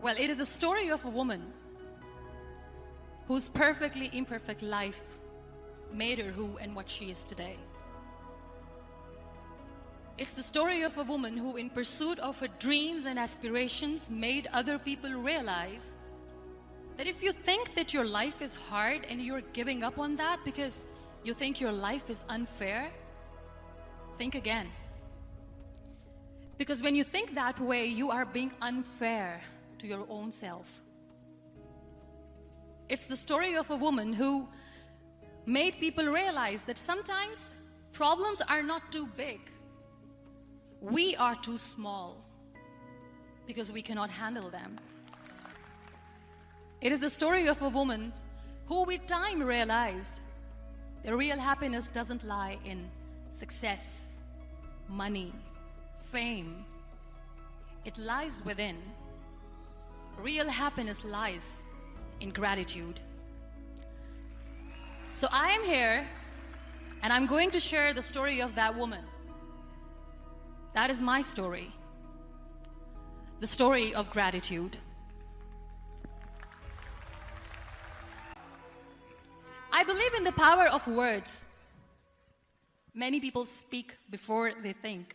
Well, it is a story of a woman whose perfectly imperfect life made her who and what she is today. It's the story of a woman who, in pursuit of her dreams and aspirations, made other people realize that if you think that your life is hard and you're giving up on that because you think your life is unfair, think again. Because when you think that way, you are being unfair to your own self. It's the story of a woman who made people realize that sometimes problems are not too big. We are too small because we cannot handle them. It is the story of a woman who with time realized the real happiness doesn't lie in success, money, fame. It lies within. Real happiness lies in gratitude. So I am here and I'm going to share the story of that woman. That is my story. The story of gratitude. I believe in the power of words. Many people speak before they think.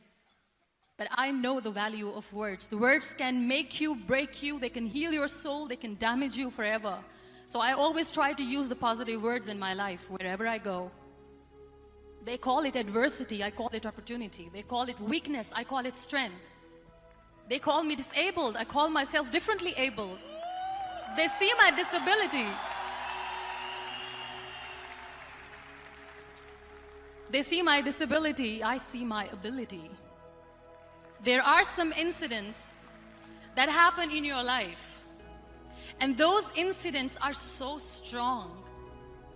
But I know the value of words. The words can make you, break you, they can heal your soul, they can damage you forever. So I always try to use the positive words in my life wherever I go. They call it adversity, I call it opportunity. They call it weakness, I call it strength. They call me disabled, I call myself differently abled. They see my disability. They see my disability, I see my ability. There are some incidents that happen in your life, and those incidents are so strong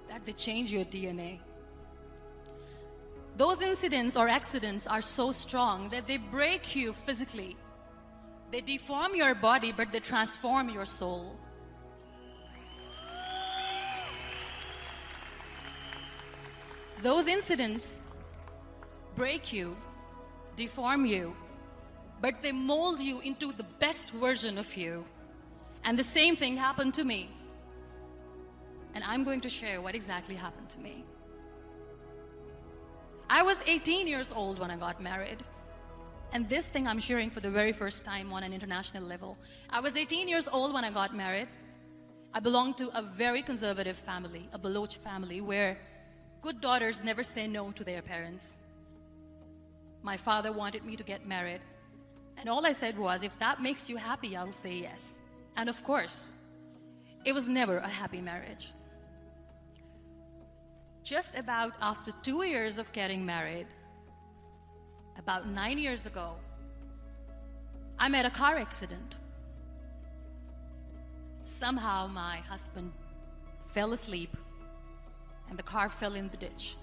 that they change your DNA. Those incidents or accidents are so strong that they break you physically. They deform your body, but they transform your soul. Those incidents break you, deform you, but they mold you into the best version of you. And the same thing happened to me. And I'm going to share what exactly happened to me. I was 18 years old when I got married. And this thing I'm sharing for the very first time on an international level. I was 18 years old when I got married. I belonged to a very conservative family, a Baloch family, where good daughters never say no to their parents. My father wanted me to get married. And all I said was, if that makes you happy, I'll say yes. And of course, it was never a happy marriage. Just about after 2 years of getting married, about 9 years ago, I met a car accident. Somehow my husband fell asleep and the car fell in the ditch.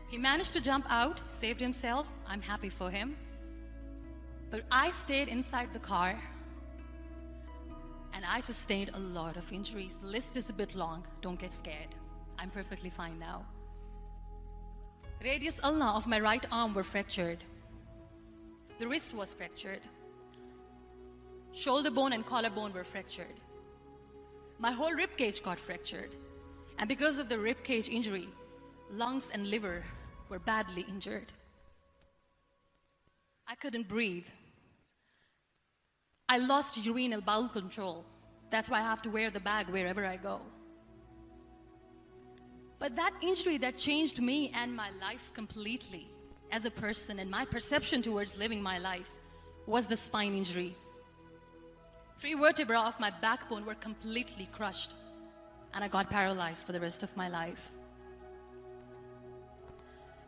He managed to jump out, saved himself. I'm happy for him. But I stayed inside the car and I sustained a lot of injuries. The list is a bit long. Don't get scared. I'm perfectly fine now. Radius ulna of my right arm were fractured. The wrist was fractured. Shoulder bone and collarbone were fractured. My whole rib cage got fractured. And because of the rib cage injury, lungs and liver were badly injured. I couldn't breathe. I lost urinary bowel control. That's why I have to wear the bag wherever I go. But that injury that changed me and my life completely as a person and my perception towards living my life was the spine injury. 3 vertebrae of my backbone were completely crushed and I got paralyzed for the rest of my life.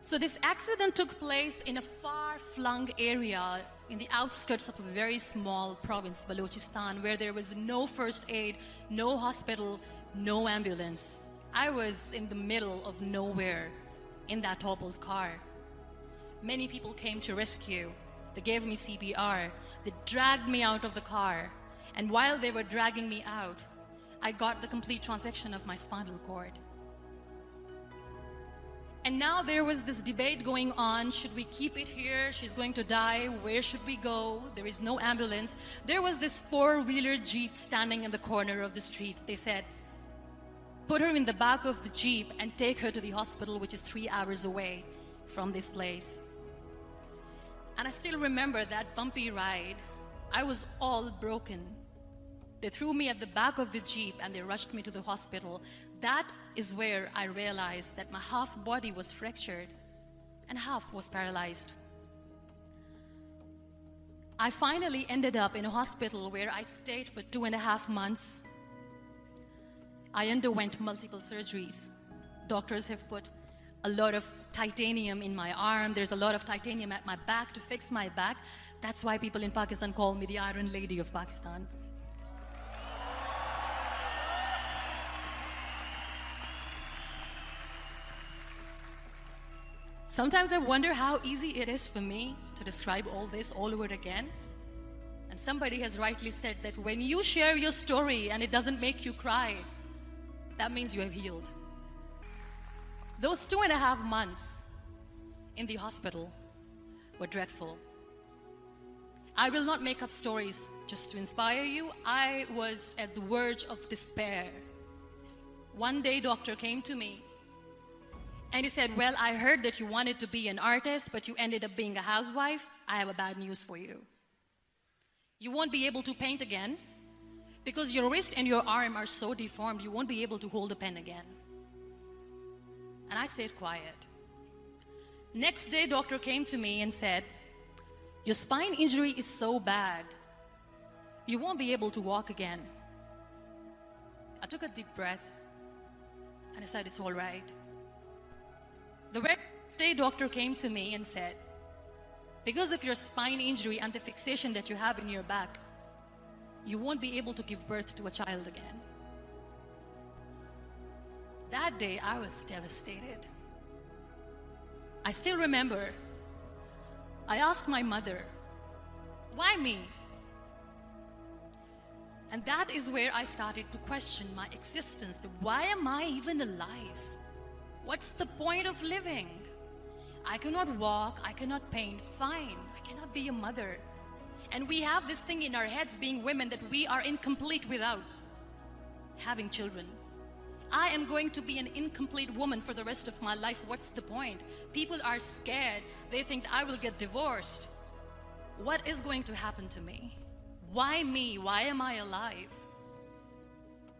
So this accident took place in a far-flung area in the outskirts of a very small province, Balochistan, where there was no first aid, no hospital, no ambulance. I was in the middle of nowhere in that toppled car. Many people came to rescue. They gave me CPR. They dragged me out of the car. And while they were dragging me out, I got the complete transection of my spinal cord. And now there was this debate going on. Should we keep it here? She's going to die. Where should we go? There is no ambulance. There was this four-wheeler Jeep standing in the corner of the street. They said, put her in the back of the Jeep and take her to the hospital, which is 3 hours away from this place. And I still remember that bumpy ride. I was all broken. They threw me at the back of the Jeep and they rushed me to the hospital. That is where I realized that my half body was fractured and half was paralyzed. I finally ended up in a hospital where I stayed for 2.5 months. I underwent multiple surgeries. Doctors have put a lot of titanium in my arm. There's a lot of titanium at my back to fix my back. That's why people in Pakistan call me the Iron Lady of Pakistan. Sometimes I wonder how easy it is for me to describe all this all over again. And somebody has rightly said that when you share your story and it doesn't make you cry, that means you have healed. Those 2.5 months in the hospital were dreadful. I will not make up stories just to inspire you. I was at the verge of despair. One day, doctor came to me and he said, well, I heard that you wanted to be an artist, but you ended up being a housewife. I have a bad news for you. You won't be able to paint again because your wrist and your arm are so deformed, you won't be able to hold a pen again. And I stayed quiet. Next day, doctor came to me and said, your spine injury is so bad, you won't be able to walk again. I took a deep breath and I said, it's all right. The very next day, doctor came to me and said, because of your spine injury and the fixation that you have in your back, you won't be able to give birth to a child again. That day, I was devastated. I still remember, I asked my mother, why me? And that is where I started to question my existence. Why am I even alive? What's the point of living? I cannot walk, I cannot paint, fine. I cannot be a mother. And we have this thing in our heads, being women, that we are incomplete without having children. I am going to be an incomplete woman for the rest of my life. What's the point? People are scared. They think I will get divorced. What is going to happen to me? Why me? Why am I alive?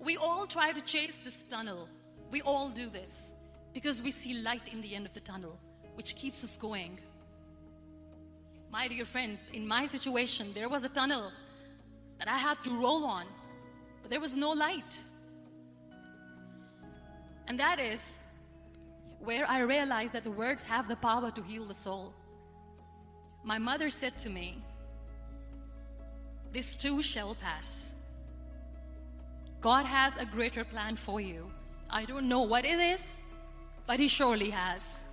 We all try to chase this tunnel. We all do this because we see light in the end of the tunnel, which keeps us going. My dear friends, in my situation, there was a tunnel that I had to roll on, but there was no light. And that is where I realized that the words have the power to heal the soul. My mother said to me, this too shall pass. God has a greater plan for you. I don't know what it is, but He surely has.